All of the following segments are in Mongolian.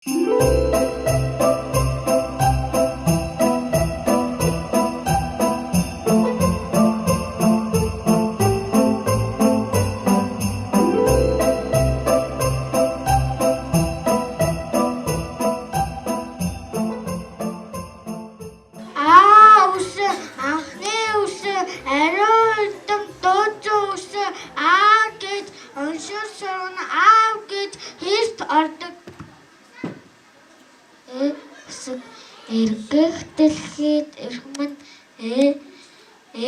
Үсэн анхны үсэн ариун эрдэм дуучин үсэн гэж уншир сурна гэж хийст ордог. Үсэн эргэх дэлхийд эрхмэн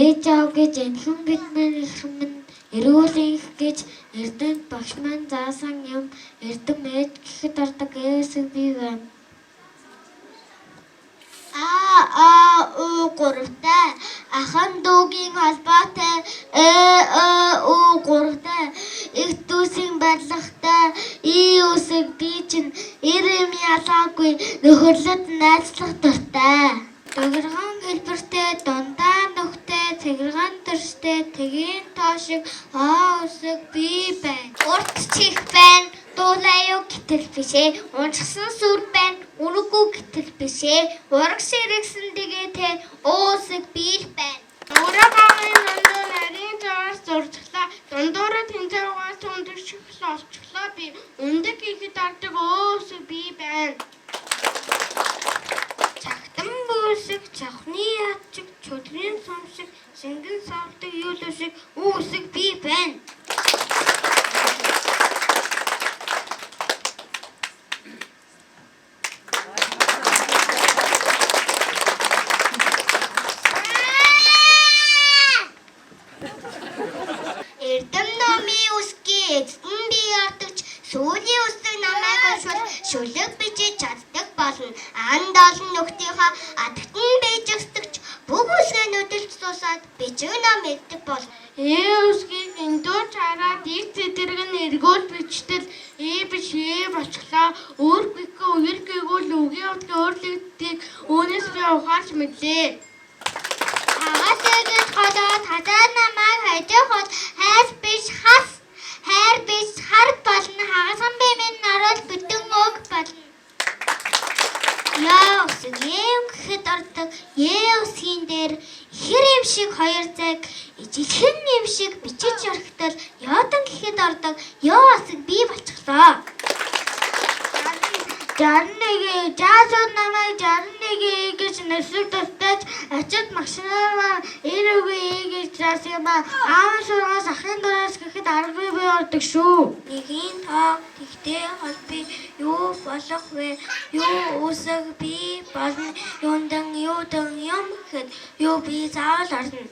ээж аав гэж энхэн бидмэн эрхмэн эрүүлэнх гэж эрдэнэт багш маань заасан юм эрдэм ээж гэхэд ордог үсэн бий байна. Гуравтай ахан дүүгийн холбоотой гуравтай их дүүсийн барилгатай үсэг би чинь ирэм ялаагүй нөхөрлөд найзлах дуртай. Догоргон хэлбэртэй дундаа нөхтэй цэгэргэн төрстэй тэгийн тоошиг үсэг би байна. Урт чих байна. Дуулаа юу гэтэл бишээ уншсан сүр байна. Үрэггүй гэтэл бишээ урагш ирэгсэн дэгээтэй үсэг бийл байна. Урагын дундаа нарийн цаас зурчлаа. Дундуураа тэнцээвгаас түндэрших олчлоо би. Өндөг ихэд ардаг үсэг би байна. Цагтан бүсэг чавхны ачиг чөдрийн сумшиг шингэн савдаг юу л шиг үсэг би байна. Сүүлийн үсэг намайг уншвал шүлэг бичиж чаддаг болно. Анд олон нөхдийнхөө адагтан bijигсдэгч бүх үсгээ нүдэлж суусаад бичиг ном мэддэг бол үсгийг эндүү чараад их зэдэргэн эргүүл бичтэл биш бочлоо. Өөр гэхгүй үер гээгүүл үгийн утга өөрлөгддөг. Үүнээс би ухаарч мэдлээ. Хагасэгэж годоод хадаа намайг хайдах бол хайс биш хас. Хайр биш хар болно. Хагасан бэмэн нарал бүтэн өг болно. Яа үсэг гэхэд ордог. Үсгийн дээр ихэр юм шиг хоёр цаг ижилхэн юм шиг бичиж өргөтөл яодан гэхэд ордог. Үсэг бий болчихлоо. 61 жаасууд намайг 61 гэж нэрлэх тусдаж ачид магшинаар эрүүгээ гэж заасан юм ба аав сургаас ахын дураас гэхэд аргагүй бий ордог шүү. Нэгийн тоог тэгтээ холби юу болох вэ? Юу үсэг би болно? Юундан юм гэхэд юу би заавал орно.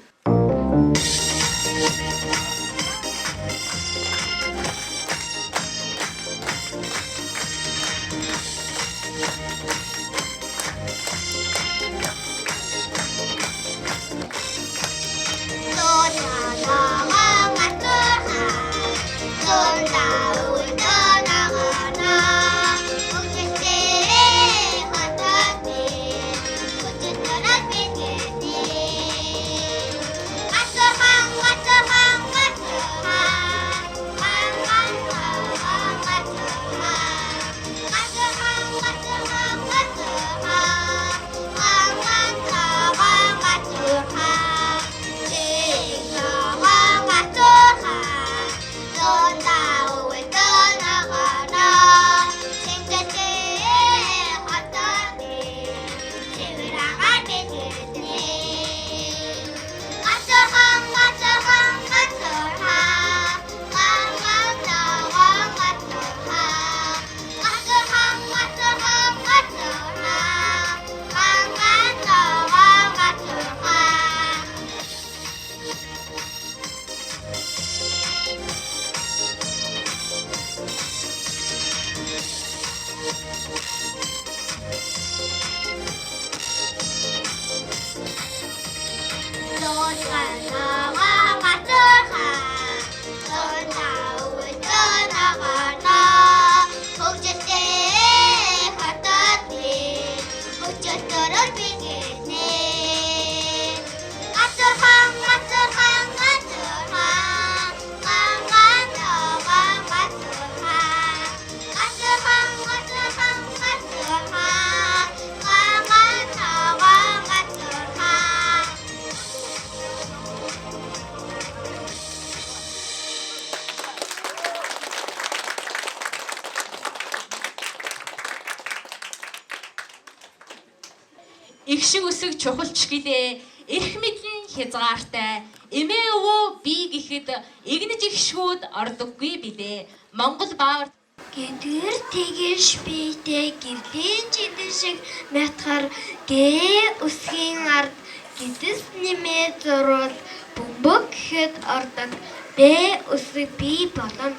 их шиг өсөг чухалч гэлээ. Эрх мэдэн хязгаартай. Эмээ өвөө бие гэхэд игнэж их шгүүд ордоггүй билээ. Монгол баавар Гэдгэр тэгэж биетэй гэрлийн жидэн шиг мятхаар гээ өсгийн ард гэдэс нэмээ зурвал бөмбөг гэхэд ордог бэ өсөг бий болно.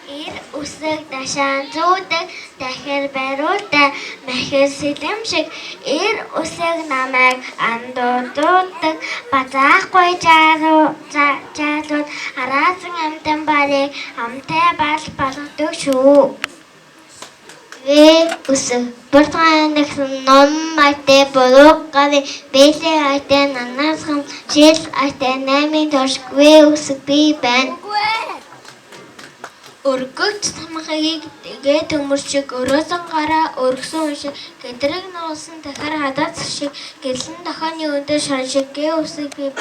Ир өсөг дашаан зүүдэг дахир бариултай махир сэлэм шиг ир өсөг намайг андууддаг базаахгүй жаалууд араасан амтан барыг амтай бал болгодог шүү. Өсөг бүртгаанах ном майтай буруугаарэ бэлээ айтай нанасгам жил айтай наймын төршгүй өсөг бий байна. Өргөгч тамхагийг тэгээ төмөрчиг өрөөсөн гараа өргсөн шиг гэдрэг нуусан дахиар хадаац шиг гэрлэн дохооны өндөр шар шиг гээ үсэг би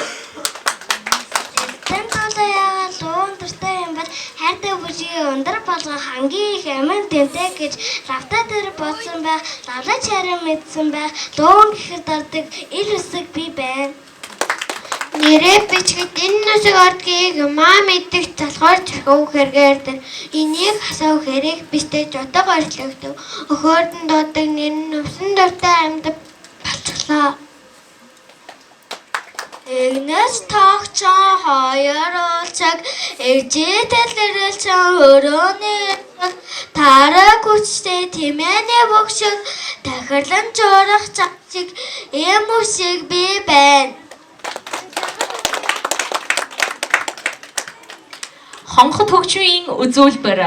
тэн толаяа луун дуртай юм бол хайртай бүжгийн өндөр болгон хамгийн их амин тэмтэй гэж лавта дээр бодсон байх лавлаж харин мэдсэн байх луун гэхэд ордог ил үсэг би байна. Нэрээ бичгэд энэ нүсэг ордгийг маа мэддэг залхуур зөрхөв хэрэгээр дээр энийг асуух хэрэг бистэй жотог орчлогдөв. Өхөөрдөн дуудаг нэр нь нүсэн дуртай амьд болчихлоо. Игнэс тагчаа хоёр улцаг эгжээтэл ирэлцэн өрөөний тараг хүчтэй тэмээний бөгшөг тахирлан журах цагчиг эм үсэг би байна. Хонхот хөгжмийн үзүүлбэр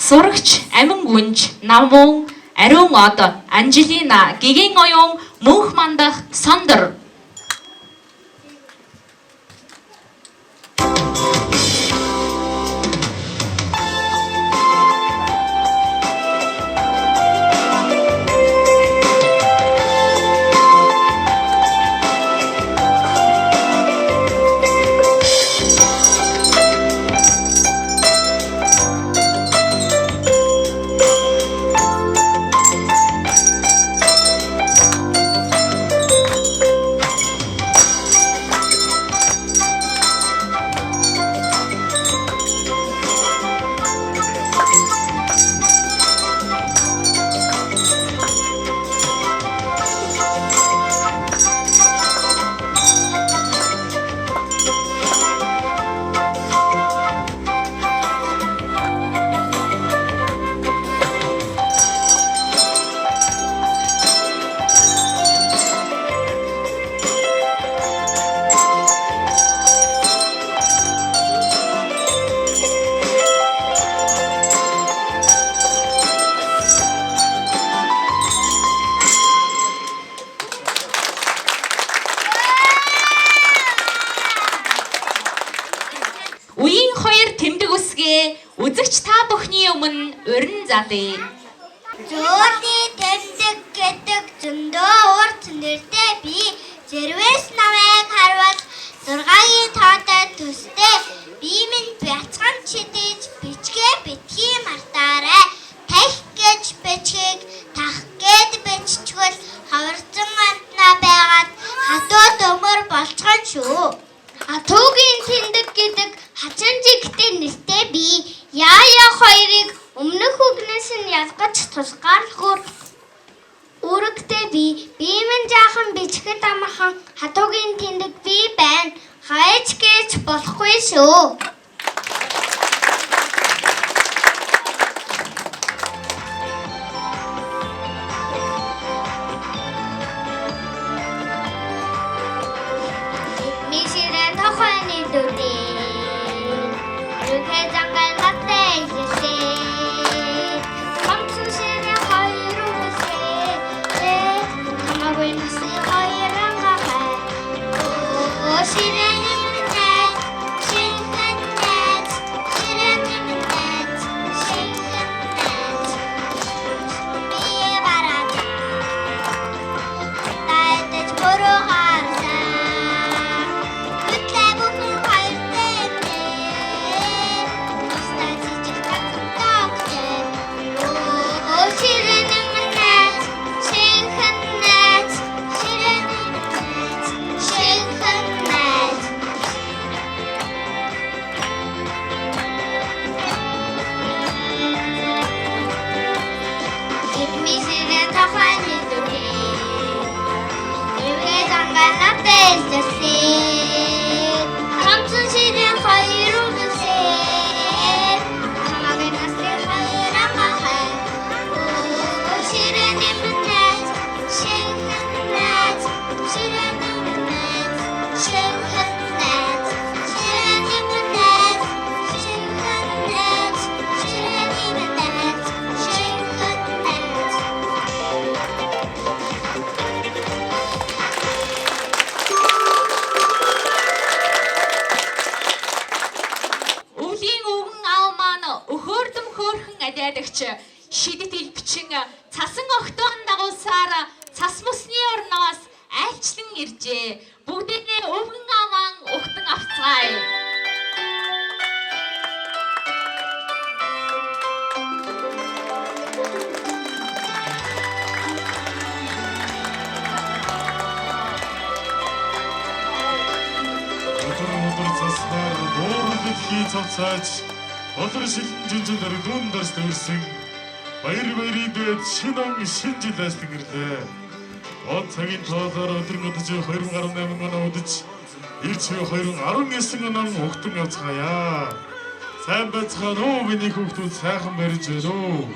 сурагч Амин Гүнж, Намун, Ариун Од, Анжелина, Гэгийн оюун, Мөнх мандах, Сондор. Үеийн хоёр тэмдэг үсгээ үзэгч та бүхний өмнө урин залъя. Зөөний тэмдэг гэдэг зөндөө урт нэртэй би зэрвэс намайг харвал 6-гийн тоотой төстэй би минь бяцхан чидэж бичгээ битгий мартаарай. Тах гэж бичгийг тах гэд биччихвэл хаварцан амтнаа байгаад хатуу дөмөр болчихно шүү. Атуугийн тэмдэг гэдэг хачин жигтэй нэртэй би яая хоёрыг өмнөх үгнээс нь ялгаж тусгаарлахур үүрэгтэй би минь жаахан бичгэд амархан хатуугийн тэмдэг би байна. Хайж гэж болохгүй шүү. 미실의 덕환이 둘이 이렇게 장갈 갔대 이제 멈추시는 허이로우세 감옥을 마시 허이랑 가봐 시련님은 넷 신는 넷 시련님은 넷 신는 넷 미에 바라자 나의 때 보러 가자 그때 부푼 갈때 Эдмисэрэ тохайн хэлдүрээ Эвгээ замбай надтай илжсэн Хамсан ширэн хоёр үгсээ Хамаагийн насны хоёр амахай Ширэн нэмнэт Шинхэнэт Ширэн нэмнэт Шинхэнэт Ширэн нэмнэт Шинхэнэт Ширэн нэмнэт Шинхэнэт Өвлийн өвгөн аав маань өхөөрдөм хөөрхөн адайлагч шидэт ил бичин цасан огтон дагуулсаар цас мөсний орноос айлчлан иржээ. Бүгдээ өвгөн ааван ухтан авцгаая. Өдөр заснаар дуурлал хий цавцааж болор шилэн жинжинээр дүн дарс төрсөн баяр баярын шин он шин жил ажлан ирлээ. Он цагийн тоолоор өдөр өдөж 2018 он удаж ирч 2019 он ухтан явцгаая. Сайн байцгаана уу миний хүүхдүүд сайхан барьж байна уу?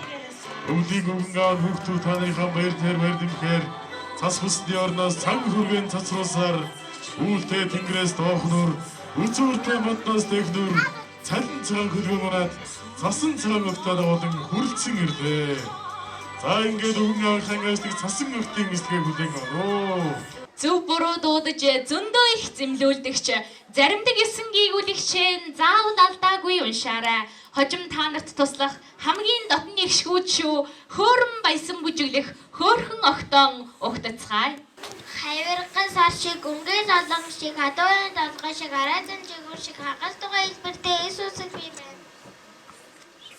Өвлийн өвгөн аав хүүхдүүд таныхаа баяр таар барьдэмхээр цас бүсний орноос цан хүргэн цацруулсаар үүлтэй тэнгэрээс доохноор үзүүртэй модноос дэхнүр цалин цагаан хөлбөмөрөд цасан цагаан өгтөд болон хүрлцэн ирлээ. За ингээд өвгөн аавынхаа ажлыг цасан өгтийн мэдлэгээ бүлээн аваа. Зөв буруу дуудаж зөндөө их зэмлүүлдэгч заримдаг эсэн гийгүүлэгчэн заавал алдаагүй уншаарай. Хожим та нарт туслах хамгийн дотны ихшгүүд шүү. Хөөрөн баясан бүжиглэх хөөрхөн огтон угтацгаая. Хайварган сар шиг өнгөө залган шиг хадуурын толгой шиг араазан жигүүр шиг хагас тугай хэлбэртэй Иесусыг би байна.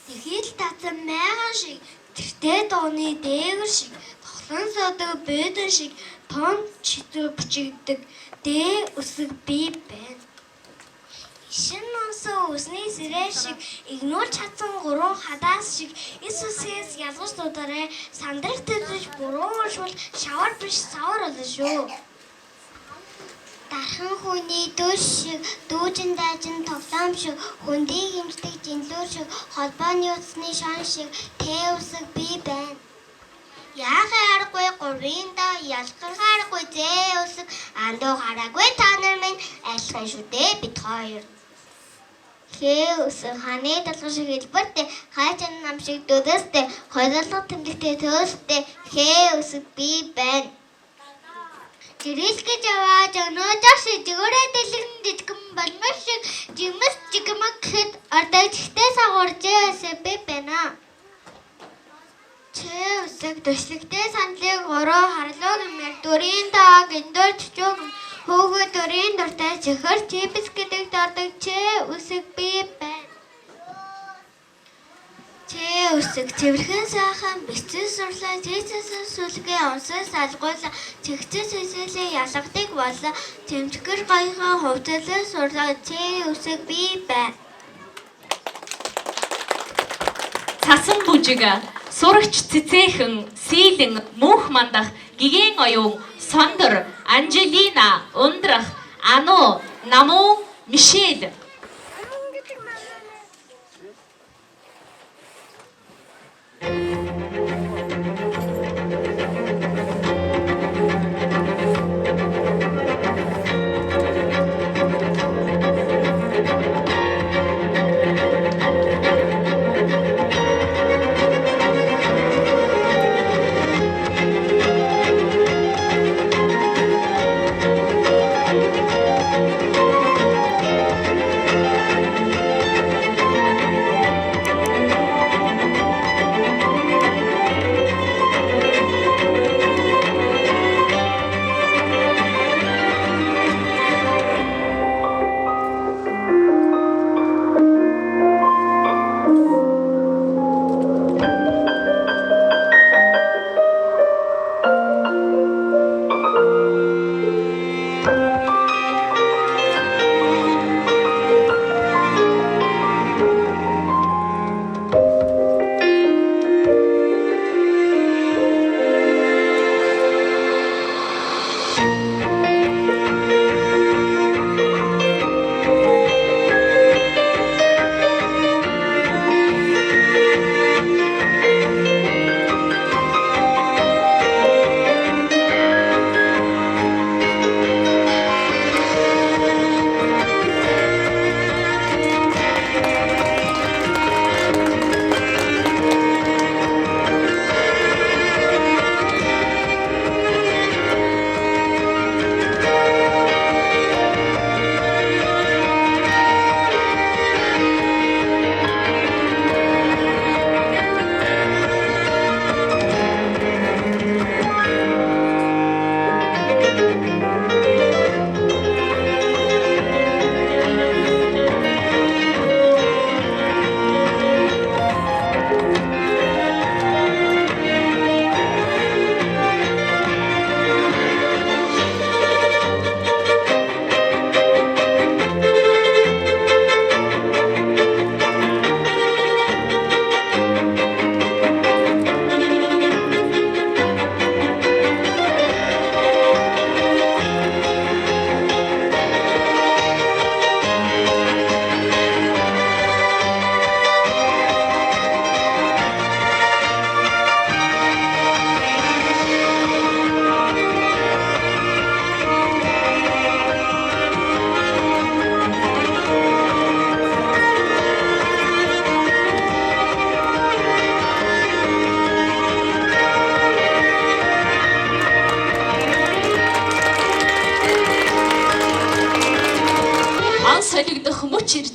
Тэхийл татсан майхан шиг тэртээ дооны дээгүр шиг тоглон содог бэдэн шиг том читэр бүчигдэг дээ өсөг би байна. Ишин нонсон усны сэрээ шиг игнуурч чадсан гурван хадаас шиг Иесусээс ялгаж дуудаарай. Сандраг төрж буруу уушвал шавар биш савар болно шүү. Дархан хүний дөш шиг дүүжин дайжин тоглоом шиг хөндий хэмждэг жинлүүр шиг холбооны утасны шон шиг тэ үсэг би байна. Яахаа аргагүй гурвинда ялхан харахгүй зээ үсэг андуу хараагүй та нар минь айлхан шүү дээ бид хоёр. Хээ үсэг ханы талгын шиг хэлбэртэй хайчан нам шиг дөдөстэй хойлолго тэмдэгтэй төөстэй хээ үсэг би байна. Гэрэлгэж аваад өнөөдөр жигүүрээ дэлгэн жижигэн болмор шиг жимс жигмэг гэхэд ордогчтой сагууржээ би байна. Чэ үсэг төшлөгтэй сандлыг ороо харлуу гэмээр дүрийн дааг эндор чүчүүг хөөгөө дүрийн дуртай чихэр чипс гэдэг дордог чэ үсэг би байна. Чэ үсэг цэвэрхэн сайхан бэлцэн сурлаа зээсээс сүлгээ онсоос алгуулаа чигцэс эсэлээ ялгадаг болоо тэмчгэр гоёхон хувцалаа сурлаа чэ үсэг би байна. Цасан бүжиг сурагч цэцээхэн сийлэн мөнх мандах гигэн оюун сондор Анжелина ундрах Ану Намун Мишель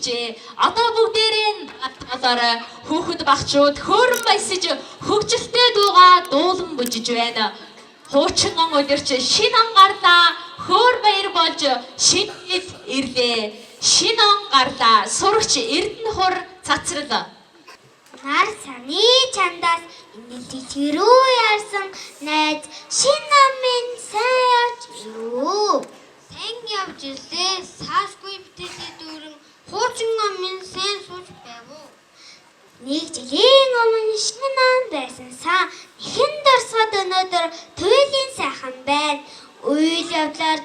иржээ. Одоо бүгдээрээ талаараа хүүхэд багчууд хөөрөн баясаж хөгжилтэй дуугаа дуулан бүжиж байна. Хуучин он өдөрч шин он гарлаа хөөр баяр болж шинэд ирлээ. Шин он гарлаа сурагч Эрдэнэ хур цацрал. Нар саны чандаас инээлтийг рүү яарсан найз шин намын сайн явж ирүү. Сайн явж ирлээ. Саасгүй битээсээ дүүрэн хуучин намын сайн сууж байв уу. Нэг жилийн өмнө шинэ нам байсан сан ихэн дурсгад өнөөдөр туйлын сайхан байна. Үйл явдлаар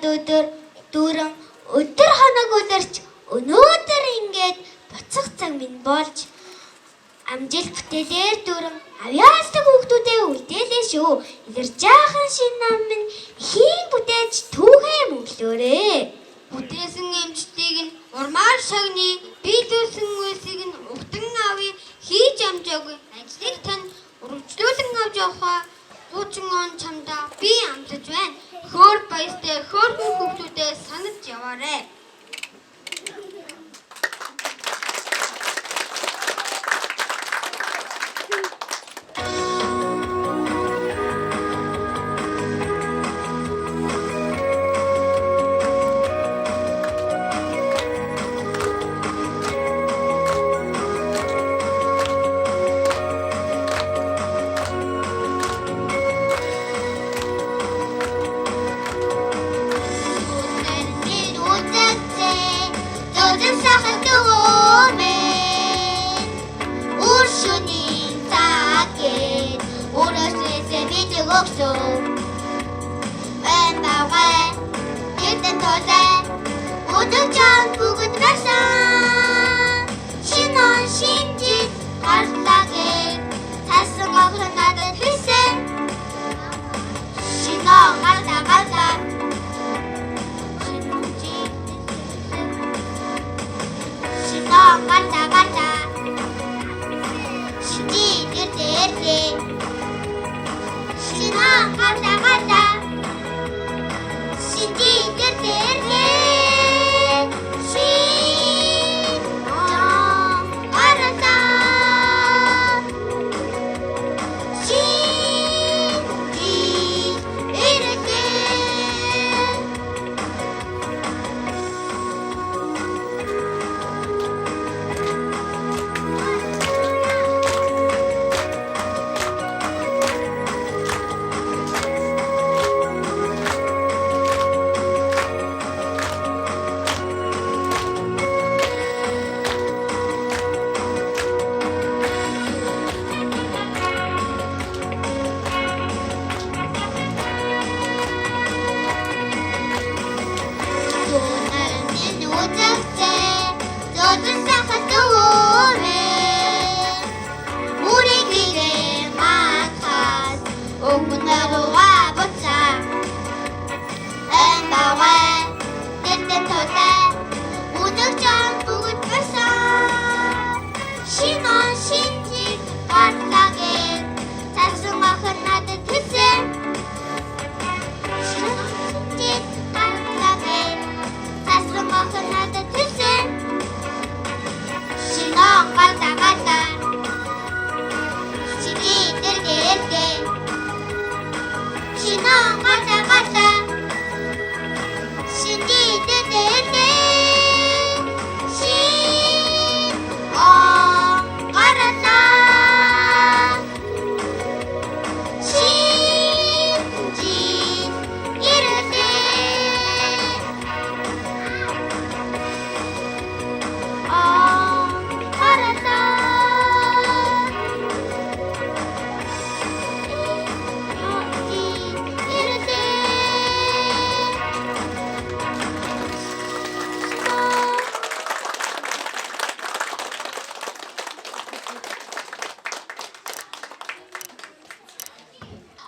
дүүрэн өдөр хоног үлэрч өнөөдөр ингээд буцах цаг минь болж амжилт бүтээлээр дүүрэн авьяасдаг хүүхдүүдээ үлдээлээ шүү. Илэр жаахан шин нам минь ихийн бүтээж түүхээ мөглөөрэй. Бүтээсэн эмчтийг нь урмаар шагны биелүүлсэн үйлсийг нь угтан авъя хийж амжаагүй ажлыг тань үргэлжлүүлэн авч явахаа 30 он чамдаа би амлаж байна. Хөөр баястай хөөрхөн хүүхдүүдээ санаж яваарай.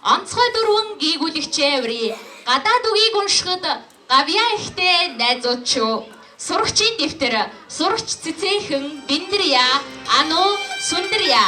Онцгой дөрвөн гийгүүлэгчээ аврий. Гадаад үгийг уншихад гавьяа ихтэй найзууд шүү. Сурагчийн дэвтэр, сурагч цэцээхэн Биндэрья, Ану, Сүндэрья.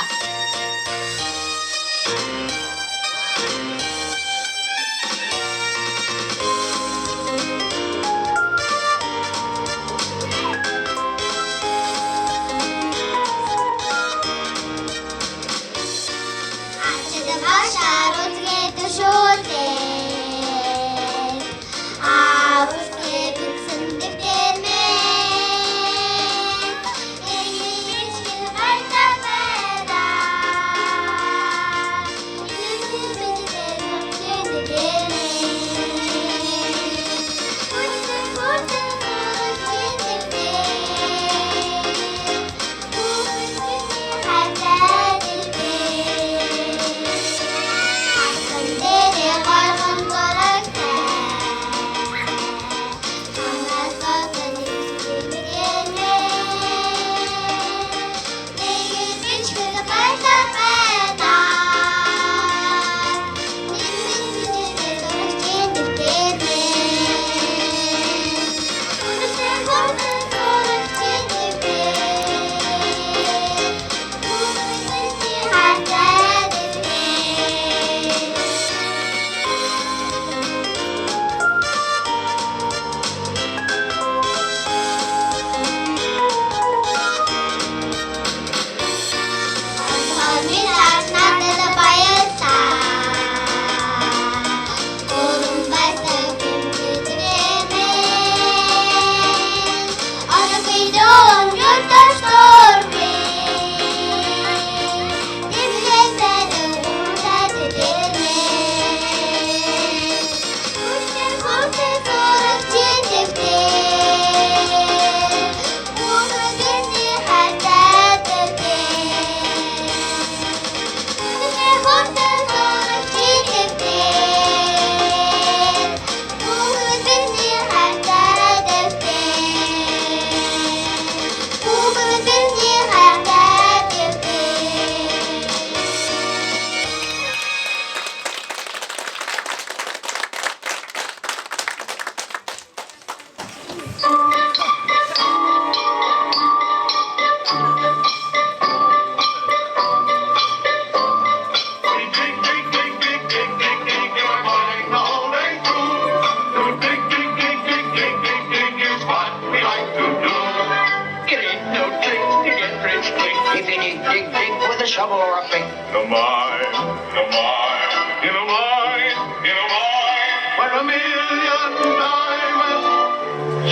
shovel or a pick. In a mine, in a mine, in a mine, in a mine, where a million diamonds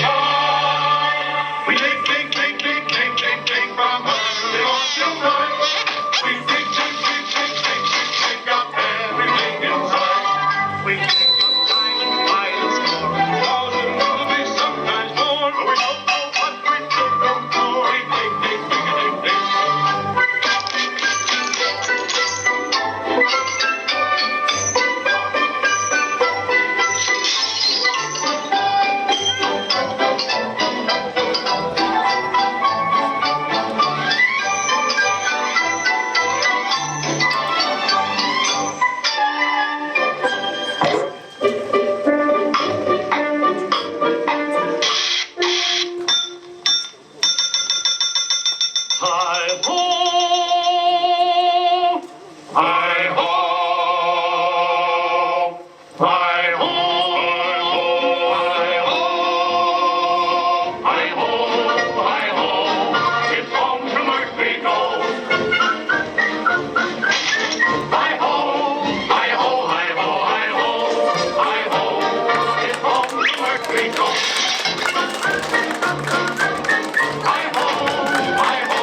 shine. We dig, dig, dig, dig, dig, dig, dig from early ocean time. We dig, dig, dig, dig, dig, dig, dig up everything inside. We dig up diamond mines for 1,000 rubies, sometimes more. But we don't know what we took them for. We dig, dig, dig, dig, dig. Hi ho, hi ho, hi ho, hi ho, hi ho, hi ho. It's home from earth we go. Hi ho, hi ho, hi ho, hi ho, hi ho. It's home from earth we go. Hi ho, hi ho.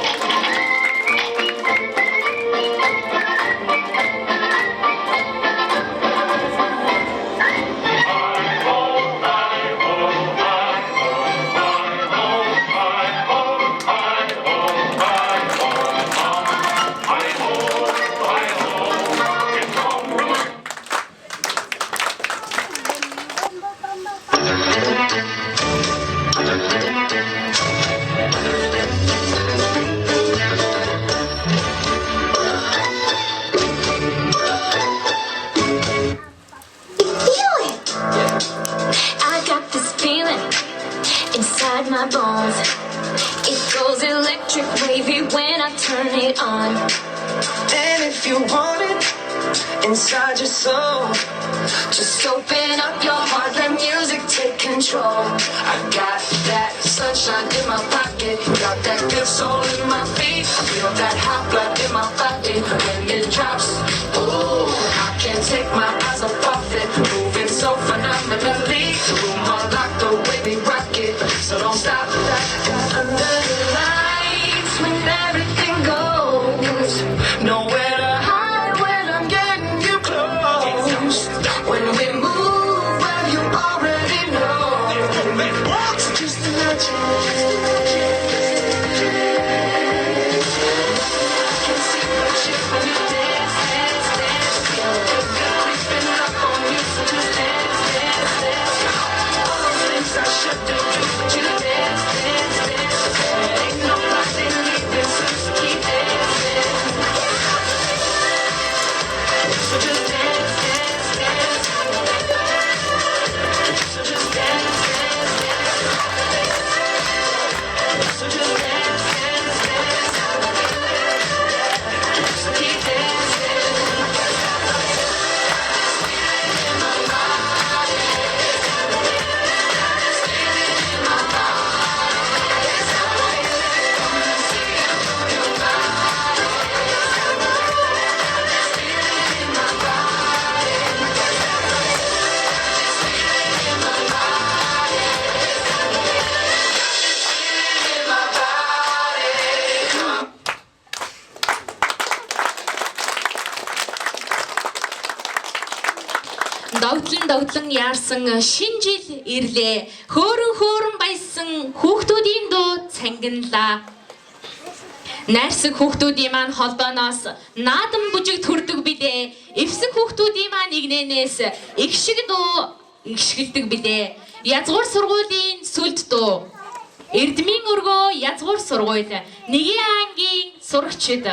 I got this feeling inside my bones. It goes electric wavy when I turn it on. And if you want it inside your soul, Just open up your heart, let music take control. I got that sunshine in my pocket, got that good soul in my feet. I feel that hot blood in my body when it drops. Ooh, I can't take my eyes off it, moving so phenomenally. The room unlocked the way we rock it, so don't stop. Under the lights when everything goes. Nowhere to hide when I'm getting you close. When we move, well you already know. So just imagine. Can see the shit when you dance, dance, dance. Feel the good creeping up on you, so just dance, dance, dance. All those things I shouldn't do, but you dance, dance, dance. Ain't nobody leaving, so just keep dancing. So just dance, dance, dance. So just dance, dance, dance. So just dance, dance, dance. So keep dancing. Догтлон яарсан шинэ жил ирлээ. Хөөрөн баясан хүүхдүүдийн дуу цангинлаа. Найрсаг хүүхдүүдийн маань холбооноос наадам бүжиг төрдөг билээ. Эвсэг хүүхдүүдийн маань игнэнээс их шиг дуу игшгэлдэг билээ. Язгуур сургуулийн сүлд дуу. Эрдмийн өргөө язгуур сургууль. Нэгийн ангийн сурагчид.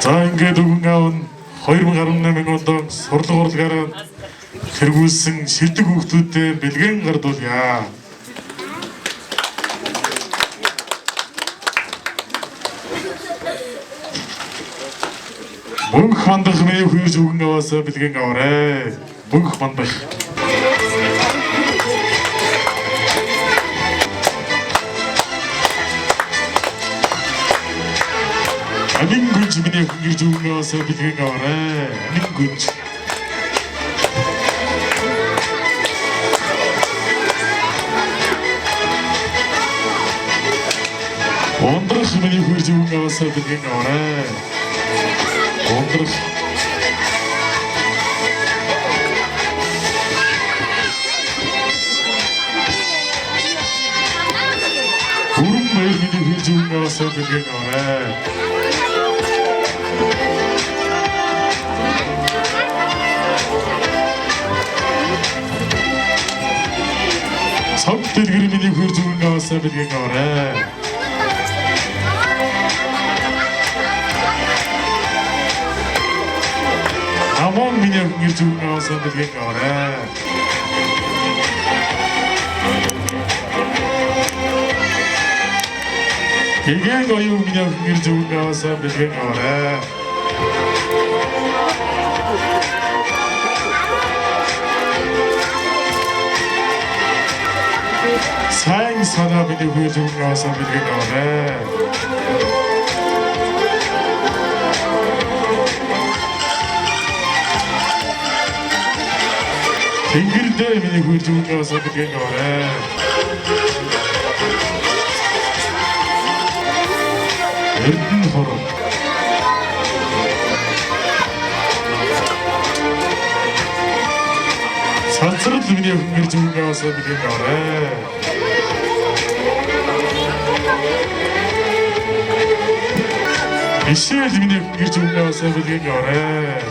За ингээд өгөн аав нь 2018 онд сурлага урлагаараа тэргүүлсэн шилдэг хүүхдүүдэд бэлгэн гардуулъя. Мөнх мандах миний хүйж өгөн аваасаа бэлгэн аваарай. Мөнх мандах. Амин гүнж миний хүйж өгөн аваасаа бэлгэн аваарай. Амин гүнж. Ондрох миний хүйж өгөн аваасаа бэлгэн аваарай. Ондрох. Бүрэн баяр миний хүйж өгөн аваасаа бэлгэн аваарай. Цаг дэлгэр миний хүйж өгөн аваасаа бэлгэн аваарай. Амон меня хүйж өгөн аваасаа бэлгэн аваарай. Гэгэн оюун меня хүйж өгөн аваасаа бэлгэн аваарай. Сайн санаа миний хүйж өгөн аваасаа бэлгэн аваарай. Тэнгэрдээ миний хүйж өгөн аваасаа бэлгэн аваарай. Эрдэнэ хорон. Цацрал миний хүйж өгөн аваасаа бэлгэн аваарай. Ишэл миний хүйж өгөн аваасаа бэлгэн аваарай.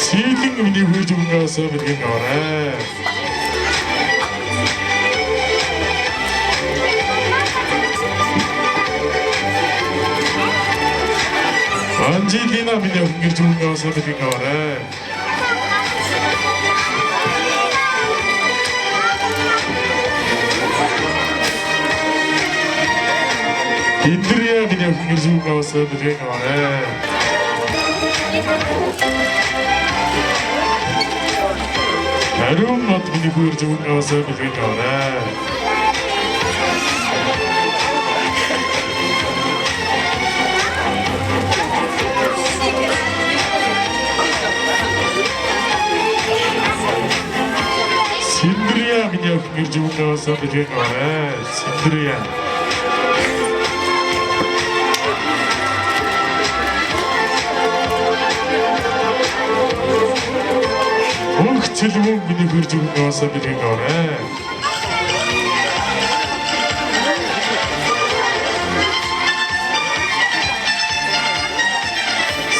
Сэлэн миний хүйж өгөн аваасаа бэлгэн аваарай. Анжелина миний хүйж өгөн аваасаа бэлгэн аваарай. Индрия миний хүйж өгөн аваасаа бэлгэн аваарай. Ариун мод миний хүйж өгөн аваасаа бэлгэн аваарай. Синдрия миний хүйж өгөн аваасаа бэлгэн аваарай. Синдрия. Цэлмэн миний хүйж өгөн аваасаа бэлгэн аваарай.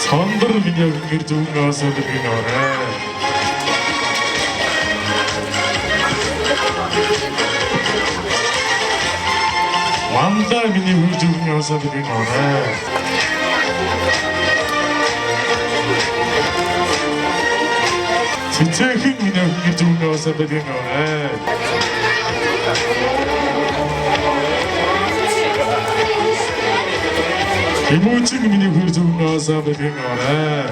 Сандар миний хүйж өгөн аваасаа бэлгэн аваарай. Манда миний хүйж өгөн аваасаа бэлгэн аваарай. Цэцэхэн миний хүйж өгөн аваасаа бэлгэн аваарай. Эмүүчиг миний хүйж өгөн аваасаа бэлгэн аваарай.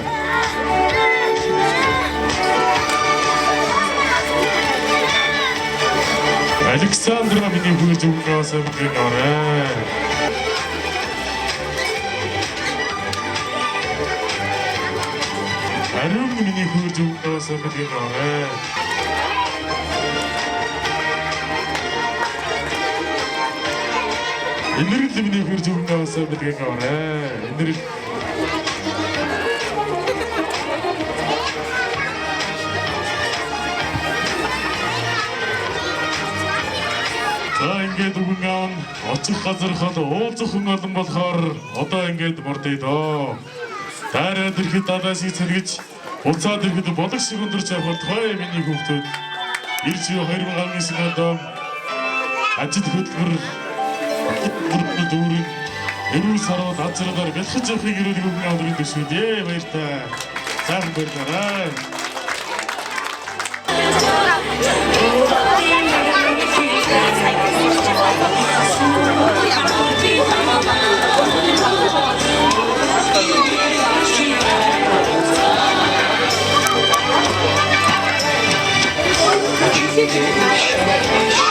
Александра миний хүйж өгөн аваасаа бэлгэн аваарай. Ариун миний хүйж өгөн аваасаа бэлгэн аваарай. Энэрл миний хүйж өгөн аваасаа бэлгэн аваарай. Энэрл. За ингээд өгөн аав нь очих газар хол уулзах олон болохоор одоо ингээд мурдъя доо. Дараа дэрхэд далаасыг цэргэж Буцаад ихэд бодог шиг өндөрч явхад той миний хүүхдүүд ирж 2019 онд ажил хөдөлмөр дүүрэн эрүүл сарууд азраар бэлхэж явахыг ирүүлэх өгөн авдрын төсвүүдээ баяртай. Сайхан баярлалаа. Thank you.